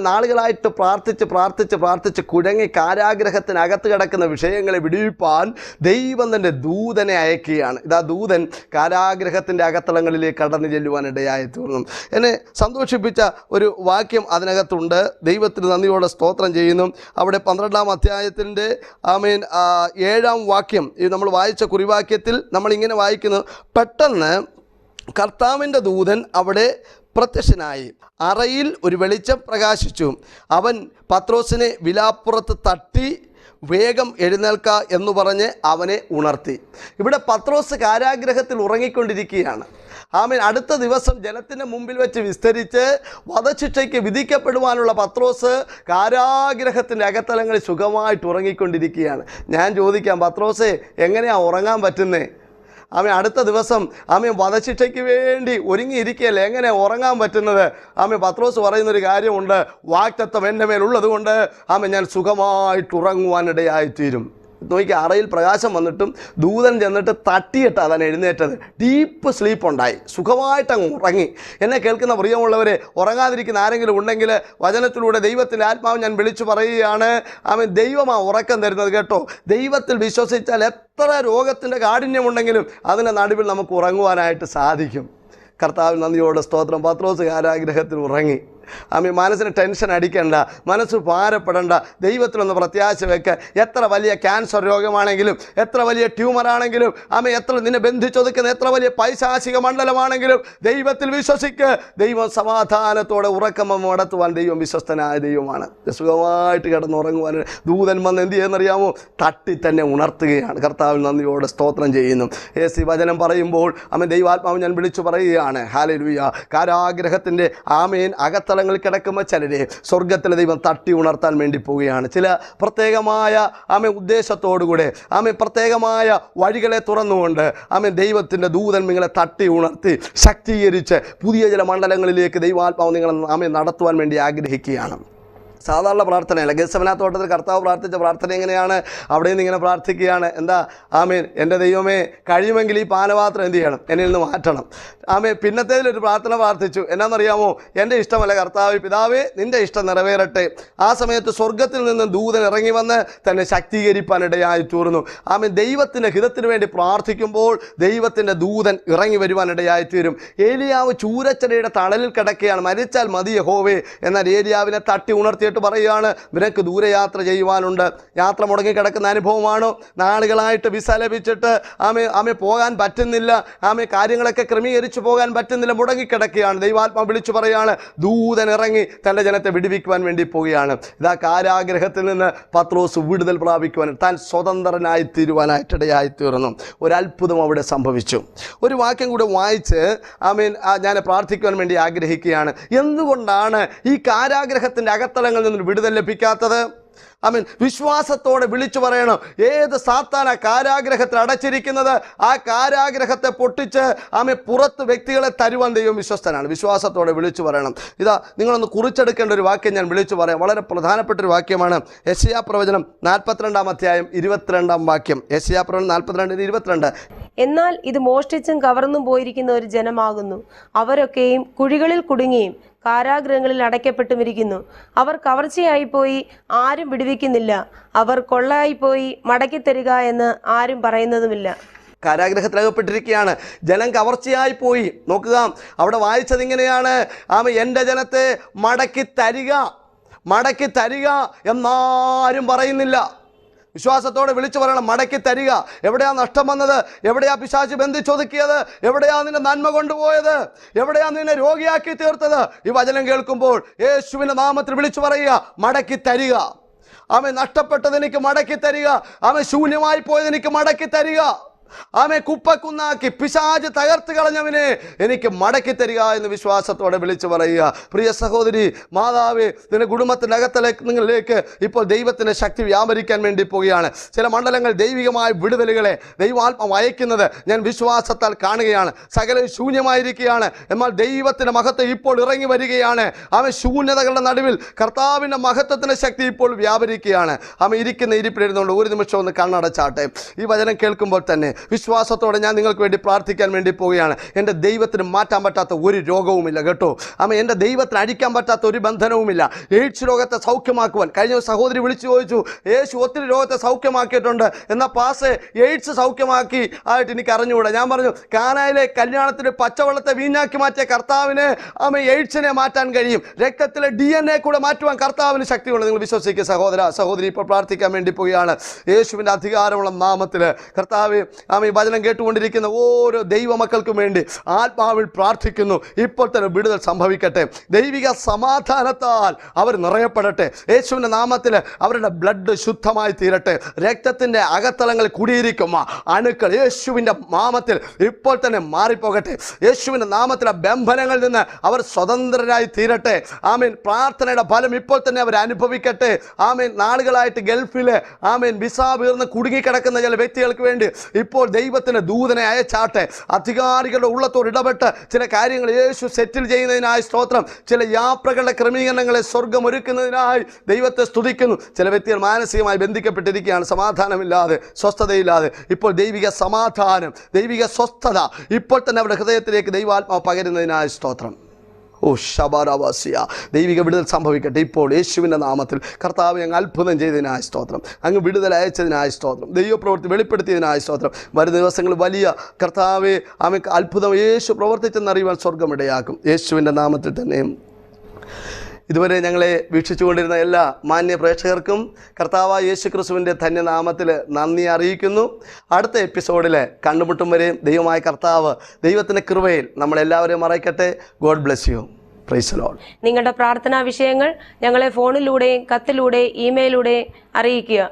നാളുകളായിട്ട് പ്രാർത്ഥിച്ച് കുഴങ്ങി കാരാഗ്രഹത്തിനകത്ത് കിടക്കുന്ന വിഷയങ്ങളെ വിടുവിപ്പാൻ ദൈവം തൻ്റെ ദൂതനെ അയക്കുകയാണ്. ഇതാ ദൂതൻ കാരാഗ്രഹത്തിൻ്റെ അകത്തളങ്ങളിലേക്ക് കടന്നു ചെല്ലുവാനിടയായി തീർന്നു. എന്നെ സന്തോഷിപ്പിച്ച ഒരു വാക്യം അതിനകത്തുണ്ട്. ദൈവത്തിന് നന്ദിയോടെ സ്തോത്രം ചെയ്യുന്നു. അവിടെ 12-ാം അധ്യായത്തിൻ്റെ 7-ാം വാക്യം, ഇത് നമ്മൾ വായിച്ച കുറിവാക്യത്തിൽ നമ്മളിങ്ങനെ വായിക്കുന്നു, പെട്ടെന്ന് കർത്താവിൻ്റെ ദൂതൻ അവിടെ പ്രത്യക്ഷനായി. അറയിൽ ഒരു വെളിച്ചം പ്രകാശിച്ചു. അവൻ പത്രോസിനെ വിലാപ്പുറത്ത് തട്ടി വേഗം എഴുന്നേൽക്ക എന്ന് പറഞ്ഞ് അവനെ ഉണർത്തി. ഇവിടെ പത്രോസ് കാരാഗ്രഹത്തിൽ ഉറങ്ങിക്കൊണ്ടിരിക്കുകയാണ്. ആമേൻ. അടുത്ത ദിവസം ജനത്തിൻ്റെ മുമ്പിൽ വെച്ച് വിസ്തരിച്ച് വധശിക്ഷയ്ക്ക് വിധിക്കപ്പെടുവാനുള്ള പത്രോസ് കാരാഗ്രഹത്തിൻ്റെ അകത്തലങ്ങളിൽ സുഖമായിട്ട് ഉറങ്ങിക്കൊണ്ടിരിക്കുകയാണ്. ഞാൻ ചോദിക്കാം, പത്രോസേ എങ്ങനെയാണ് ഉറങ്ങാൻ പറ്റുന്നേ? അടുത്ത ദിവസം വധശിക്ഷയ്ക്ക് വേണ്ടി ഒരുങ്ങിയിരിക്കുകയല്ലേ, എങ്ങനെ ഉറങ്ങാൻ പറ്റുന്നത്? പത്രോസ് പറയുന്നൊരു കാര്യമുണ്ട്, വാഗ്ദത്തം എൻ്റെ മേലുള്ളത് കൊണ്ട് ഞാൻ സുഖമായിട്ട് ഉറങ്ങുവാനിടയായിത്തീരും. നോക്കി, അറയിൽ പ്രകാശം വന്നിട്ടും ദൂതൻ ചെന്നിട്ട് തട്ടിയിട്ട് അതാണ് എഴുന്നേറ്റത്. ഡീപ്പ് സ്ലീപ്പ് ഉണ്ടായി, സുഖമായിട്ട് അങ്ങ് ഉറങ്ങി. എന്നെ കേൾക്കുന്ന പ്രിയമുള്ളവരെ, ഉറങ്ങാതിരിക്കുന്ന ആരെങ്കിലും ഉണ്ടെങ്കിൽ വചനത്തിലൂടെ ദൈവത്തിൻ്റെ ആത്മാവ് ഞാൻ വിളിച്ചു പറയുകയാണ്, ദൈവമാ ഉറക്കം തരുന്നത് കേട്ടോ. ദൈവത്തിൽ വിശ്വസിച്ചാൽ എത്ര രോഗത്തിൻ്റെ കാഠിന്യമുണ്ടെങ്കിലും അതിൻ്റെ നടുവിൽ നമുക്ക് ഉറങ്ങുവാനായിട്ട് സാധിക്കും. കർത്താവിന് നന്ദിയോടെ സ്തോത്രം. പത്രോസ് കാരാഗ്രഹത്തിൽ ഉറങ്ങി. മനസ്സിന് ടെൻഷൻ അടിക്കേണ്ട, മനസ്സ് ഭാരപ്പെടേണ്ട, ദൈവത്തിലൊന്ന് പ്രത്യാശ വെക്കുക. എത്ര വലിയ ക്യാൻസർ രോഗമാണെങ്കിലും, എത്ര വലിയ ട്യൂമറാണെങ്കിലും, എത്ര നിന്നെ ബന്ധിച്ചൊതുക്കുന്ന എത്ര വലിയ പൈശാചിക മണ്ഡലമാണെങ്കിലും ദൈവത്തിൽ വിശ്വസിക്ക്. ദൈവം സമാധാനത്തോടെ ഉറക്കം നടത്തുവാൻ ദൈവം വിശ്വസ്തനായ ദൈവമാണ്. സുഖമായിട്ട് കിടന്നുറങ്ങുവാൻ ദൂതൻ വന്ന് എന്ത് ചെയ്യുന്നറിയാമോ? തട്ടി തന്നെ ഉണർത്തുകയാണ്. കർത്താവിൽ നന്ദിയോടെ സ്തോത്രം ചെയ്യുന്നു. വചനം പറയുമ്പോൾ ദൈവാത്മാവ് ഞാൻ വിളിച്ചു പറയുകയാണ്, ഹല്ലേലൂയ. കാരാഗ്രഹത്തിൻ്റെ അകത്തളങ്ങളിൽ കിടക്കുമ്പോൾ ചിലരെ സ്വർഗത്തിലെ ദൈവം തട്ടി ഉണർത്താൻ വേണ്ടി പോവുകയാണ്. ചില പ്രത്യേകമായ ഉദ്ദേശത്തോടുകൂടെ പ്രത്യേകമായ വഴികളെ തുറന്നുകൊണ്ട് ദൈവത്തിൻ്റെ ദൂതൻ നിങ്ങളെ തട്ടി ഉണർത്തി ശക്തീകരിച്ച് പുതിയ ചില മണ്ഡലങ്ങളിലേക്ക് ദൈവാത്മാവ് നിങ്ങളെ നടത്തുവാൻ വേണ്ടി ആഗ്രഹിക്കുകയാണ്. സാധാരണ പ്രാർത്ഥനയല്ല. ഗെത്സമനാത്തോട്ടത്തിൽ കർത്താവ് പ്രാർത്ഥിച്ച പ്രാർത്ഥന എങ്ങനെയാണ്? അവിടെ നിന്ന് ഇങ്ങനെ പ്രാർത്ഥിക്കുകയാണ്, എന്താ? എൻ്റെ ദൈവമേ, കഴിയുമെങ്കിൽ ഈ പാനപാത്രം എന്ത് ചെയ്യണം? എന്നിൽ നിന്ന് മാറ്റണം. പിന്നത്തേതിലൊരു പ്രാർത്ഥന പ്രാർത്ഥിച്ചു. എന്നാണെന്നറിയാമോ? എൻ്റെ ഇഷ്ടമല്ല കർത്താവേ, പിതാവേ നിൻ്റെ ഇഷ്ടം നിറവേറട്ടെ. ആ സമയത്ത് സ്വർഗത്തിൽ നിന്ന് ദൂതൻ ഇറങ്ങി വന്ന് തന്നെ ശക്തീകരിപ്പാനിടയായി തീർന്നു. ദൈവത്തിൻ്റെ ഹിതത്തിന് വേണ്ടി പ്രാർത്ഥിക്കുമ്പോൾ ദൈവത്തിൻ്റെ ദൂതൻ ഇറങ്ങി വരുവാനിടയായി തീരും. ഏലിയാവ് ചൂരച്ചെടിയുടെ തണലിൽ കിടക്കുകയാണ്. മരിച്ചാൽ മതി യഹോവേ. എന്നാൽ ഏലിയാവിനെ തട്ടി ഉണർത്തി പറയുകയാണ്, നിനക്ക് ദൂരയാത്ര ചെയ്യുവാനുണ്ട്. യാത്ര മുടങ്ങിക്കിടക്കുന്ന അനുഭവമാണോ? നാളുകളായിട്ട് വിസ ലഭിച്ചിട്ട് പോകാൻ പറ്റുന്നില്ല, കാര്യങ്ങളൊക്കെ ക്രമീകരിച്ചു പോകാൻ പറ്റുന്നില്ല, മുടങ്ങിക്കിടക്കുകയാണ്. ദൈവാത്മാവ് വിളിച്ചു പറയാണ്, ദൂതൻ ഇറങ്ങി തൻ്റെ ജനത്തെ വിടുവിക്കുവാൻ വേണ്ടി പോവുകയാണ്. ഇതാ കാരാഗ്രഹത്തിൽ നിന്ന് പത്രോസ് വിടുതൽ പ്രാപിക്കുവാൻ, താൻ സ്വതന്ത്രനായി തീരുവാനായിട്ടിടയായി തീർന്നു. ഒരത്ഭുതം അവിടെ സംഭവിച്ചു. ഒരു വാക്യം കൂടെ വായിച്ച് ഞാൻ പ്രാർത്ഥിക്കുവാൻ വേണ്ടി ആഗ്രഹിക്കുകയാണ്. എന്തുകൊണ്ടാണ് ഈ കാരാഗ്രഹത്തിൻ്റെ അകത്തളങ്ങളിൽ നിന്ന് വിടുതൽ ലഭിക്കാത്തത്? വിശ്വാസത്തോടെ വിളിച്ചു പറയണം. ഏത് സാത്താന കാരാഗ്രഹത്തിൽ അടച്ചിരിക്കുന്നത്, ആ കാരാഗ്രഹത്തെ പൊട്ടിച്ച് പുറത്ത് വ്യക്തികളെ തരുവാൻ ദൈവം വിശ്വസ്തനാണ്. വിശ്വാസത്തോടെ വിളിച്ചു പറയണം. ഇതാ നിങ്ങളൊന്ന് കുറിച്ചെടുക്കേണ്ട ഒരു വാക്യം ഞാൻ വിളിച്ചു പറയാം. വളരെ പ്രധാനപ്പെട്ട ഒരു വാക്യമാണ്. യെശയ്യാ പ്രവചനം 42-ാം അധ്യായം 22-ാം വാക്യം. യെശയ്യാ പ്രവചനം 42:22. എന്നാൽ ഇത് മോഷ്ടിച്ചും കവർന്നും പോയിരിക്കുന്ന ഒരു ജനമാകുന്നു. അവരൊക്കെയും കുഴികളിൽ കുടുങ്ങിയും കാരാഗ്രഹങ്ങളിൽ അടയ്ക്കപ്പെട്ടുമിരിക്കുന്നു. അവർ കവർച്ചയായിപ്പോയി ആരും വിടുവിക്കുന്നില്ല. അവർ കൊള്ളയായിപ്പോയി മടക്കിത്തരിക എന്ന് ആരും പറയുന്നതുമില്ല. കാരാഗ്രഹത്തിലകപ്പെട്ടിരിക്കുകയാണ്. ജനം കവർച്ചയായി പോയി. നോക്കുക, അവിടെ വായിച്ചത് ഇങ്ങനെയാണ്, എൻ്റെ ജനത്തെ മടക്കി തരിക എന്നാരും പറയുന്നില്ല. വിശ്വാസത്തോടെ വിളിച്ചു പറയണം, മടക്കി തരിക. എവിടെയാ നഷ്ടം വന്നത്? എവിടെയാ പിശാച് ബന്ധിച്ചൊതുക്കിയത്? എവിടെയാ നിന്റെ നന്മ കൊണ്ടുപോയത്? എവിടെയാ നിന്നെ രോഗിയാക്കി തീർത്തത്? ഈ വചനം കേൾക്കുമ്പോൾ യേശുവിന്റെ നാമത്തിൽ വിളിച്ചു പറയുക, മടക്കി തരിക. നഷ്ടപ്പെട്ടത് എനിക്ക് മടക്കി തരിക. ശൂന്യമായി പോയത് എനിക്ക് മടക്കി തരിക. കുപ്പക്കുന്നാക്കി പിശാച് തകർത്ത് കളഞ്ഞവനെ എനിക്ക് മടക്കി തരിക എന്ന് വിശ്വാസത്തോടെ വിളിച്ചു പറയുക. പ്രിയ സഹോദരി, മാതാവേ, നിന്റെ കുടുംബത്തിൻ്റെ അകത്തലേക്ക് ഇപ്പോൾ ദൈവത്തിൻ്റെ ശക്തി വ്യാപരിക്കാൻ വേണ്ടി പോവുകയാണ്. ചില മണ്ഡലങ്ങൾ ദൈവികമായ വിടുതലുകളെ ദൈവാത്മാവ് അയക്കുന്നത് ഞാൻ വിശ്വാസത്താൽ കാണുകയാണ്. സകല ശൂന്യമായിരിക്കുകയാണ്, എന്നാൽ ദൈവത്തിൻ്റെ മഹത്വം ഇപ്പോൾ ഇറങ്ങി വരികയാണ്. ശൂന്യതകളുടെ നടുവിൽ കർത്താവിൻ്റെ മഹത്വത്തിൻ്റെ ശക്തി ഇപ്പോൾ വ്യാപരിക്കുകയാണ്. ഇരിക്കുന്ന ഇരിപ്പിലിരുന്നുകൊണ്ട് ഒരു നിമിഷം ഒന്ന് കണ്ണടച്ചാട്ടെ. ഈ വചനം കേൾക്കുമ്പോൾ തന്നെ വിശ്വാസത്തോടെ ഞാൻ നിങ്ങൾക്ക് വേണ്ടി പ്രാർത്ഥിക്കാൻ വേണ്ടി പോവുകയാണ്. എൻ്റെ ദൈവത്തിന് മാറ്റാൻ പറ്റാത്ത ഒരു രോഗവുമില്ല കേട്ടോ. എൻ്റെ ദൈവത്തിന് അടിക്കാൻ പറ്റാത്ത ഒരു ബന്ധനവുമില്ല. എയ്ഡ്സ് രോഗത്തെ സൗഖ്യമാക്കുവാൻ കഴിഞ്ഞ സഹോദരി വിളിച്ചു ചോദിച്ചു, യേശു ഒത്തിരി രോഗത്തെ സൗഖ്യമാക്കിയിട്ടുണ്ട്, എന്നാൽ പാസ് എയ്ഡ്സ് സൗഖ്യമാക്കി ആയിട്ട് എനിക്ക് അറിഞ്ഞുകൂടാ. ഞാൻ പറഞ്ഞു, കാനായിലെ കല്യാണത്തിന് പച്ചവെള്ളത്തെ വീഞ്ഞാക്കി മാറ്റിയ കർത്താവിന് എയ്ഡ്സിനെ മാറ്റാൻ കഴിയും. രക്തത്തിലെ DNA കൂടെ മാറ്റുവാൻ കർത്താവിന് ശക്തിയുണ്ട്. നിങ്ങൾ വിശ്വസിക്കുക സഹോദര സഹോദരി. ഇപ്പോൾ പ്രാർത്ഥിക്കാൻ വേണ്ടി പോവുകയാണ്. യേശുവിൻ്റെ അധികാരമുള്ള നാമത്തിൽ കർത്താവ് ആമേൻ വചനം കേട്ടുകൊണ്ടിരിക്കുന്ന ഓരോ ദൈവമക്കൾക്കും വേണ്ടി ആത്മാവിൽ പ്രാർത്ഥിക്കുന്നു. ഇപ്പോൾ തന്നെ വിടുതൽ സംഭവിക്കട്ടെ. ദൈവിക സമാധാനത്താൽ അവർ നിറയപ്പെടട്ടെ. യേശുവിൻ്റെ നാമത്തിൽ അവരുടെ ബ്ലഡ് ശുദ്ധമായി തീരട്ടെ. രക്തത്തിൻ്റെ അകത്തളങ്ങളിൽ കുടിയിരിക്കുന്ന അണുക്കൾ യേശുവിൻ്റെ നാമത്തിൽ ഇപ്പോൾ തന്നെ മാറിപ്പോകട്ടെ. യേശുവിൻ്റെ നാമത്തിലെ ബന്ധനങ്ങളിൽ നിന്ന് അവർ സ്വതന്ത്രരായി തീരട്ടെ. ആമേൻ. പ്രാർത്ഥനയുടെ ഫലം ഇപ്പോൾ തന്നെ അവർ അനുഭവിക്കട്ടെ. ആമേൻ. നാളുകളായിട്ട് ഗൾഫിൽ ആമേൻ വിസ വീർന്ന് കുടുങ്ങിക്കിടക്കുന്ന ചില വ്യക്തികൾക്ക് വേണ്ടി ഇപ്പോൾ ദൈവത്തിന് ദൂതനെ അയച്ചാട്ടെ. അധികാരികളുടെ ഉള്ളത്തോട് ഇടപെട്ട് ചില കാര്യങ്ങൾ യേശു സെറ്റിൽ ചെയ്യുന്നതിനായി സ്തോത്രം. ചില യാത്രകളുടെ ക്രമീകരണങ്ങളെ സ്വർഗം ഒരുക്കുന്നതിനായി ദൈവത്തെ സ്തുതിക്കുന്നു. ചില വ്യക്തികൾ മാനസികമായി ബന്ധിക്കപ്പെട്ടിരിക്കുകയാണ്, സമാധാനമില്ലാതെ, സ്വസ്ഥതയില്ലാതെ. ഇപ്പോൾ ദൈവിക സമാധാനം, ദൈവിക സ്വസ്ഥത ഇപ്പോൾ തന്നെ അവരുടെ ഹൃദയത്തിലേക്ക് ദൈവാത്മാവ് പകരുന്നതിനായി സ്തോത്രം. ഓ ശബാരാവാസിയ, ദൈവിക വിടുതൽ സംഭവിക്കട്ടെ ഇപ്പോൾ യേശുവിൻ്റെ നാമത്തിൽ. കർത്താവ് അങ്ങ് അത്ഭുതം ചെയ്തതിനായി സ്തോത്രം. അങ്ങ് വിടുതൽ അയച്ചതിനായി സ്തോത്രം. ദൈവപ്രവൃത്തി വെളിപ്പെടുത്തിയതിനായി സ്തോത്രം. വരുന്ന ദിവസങ്ങൾ വലിയ കർത്താവെ ആമേൻ അത്ഭുതം യേശു പ്രവർത്തിച്ചെന്നറിയുവാൻ സ്വർഗമിടയാക്കും. യേശുവിൻ്റെ നാമത്തിൽ തന്നെ. ഇതുവരെ ഞങ്ങളെ വീക്ഷിച്ചുകൊണ്ടിരുന്ന എല്ലാ മാന്യ പ്രേക്ഷകർക്കും കർത്താവായ യേശു ക്രിസ്തുവിൻ്റെ ധന്യനാമത്തിൽ നന്ദി അറിയിക്കുന്നു. അടുത്ത എപ്പിസോഡിൽ കണ്ടുമുട്ടും വരെയും ദൈവമായ കർത്താവ് ദൈവത്തിൻ്റെ കൃപയിൽ നമ്മളെല്ലാവരെയും മറയ്ക്കട്ടെ. God bless you. Praise the Lord. നിങ്ങളുടെ പ്രാർത്ഥനാ വിഷയങ്ങൾ ഞങ്ങളെ ഫോണിലൂടെയും കത്തിലൂടെയും ഇമെയിലൂടെയും അറിയിക്കുക.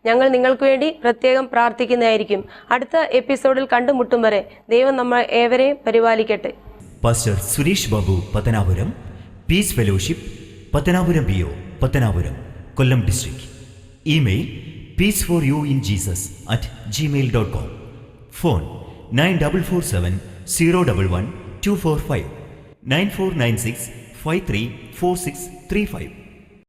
ഞങ്ങൾ നിങ്ങൾക്ക് വേണ്ടി പ്രത്യേകം പ്രാർത്ഥിക്കുന്നതായിരിക്കും. അടുത്ത എപ്പിസോഡിൽ കണ്ടുമുട്ടും വരെ ദൈവം നമ്മൾ ഏവരെയും പരിപാലിക്കട്ടെ. Pastor Suresh Babu Pathanapuram, Peace Fellowship, Pathanapuram PO, Pathanapuram, Kollam district. Email peaceforyouinjesus@gmail.com. Phone 9447 011 245 9496 534635.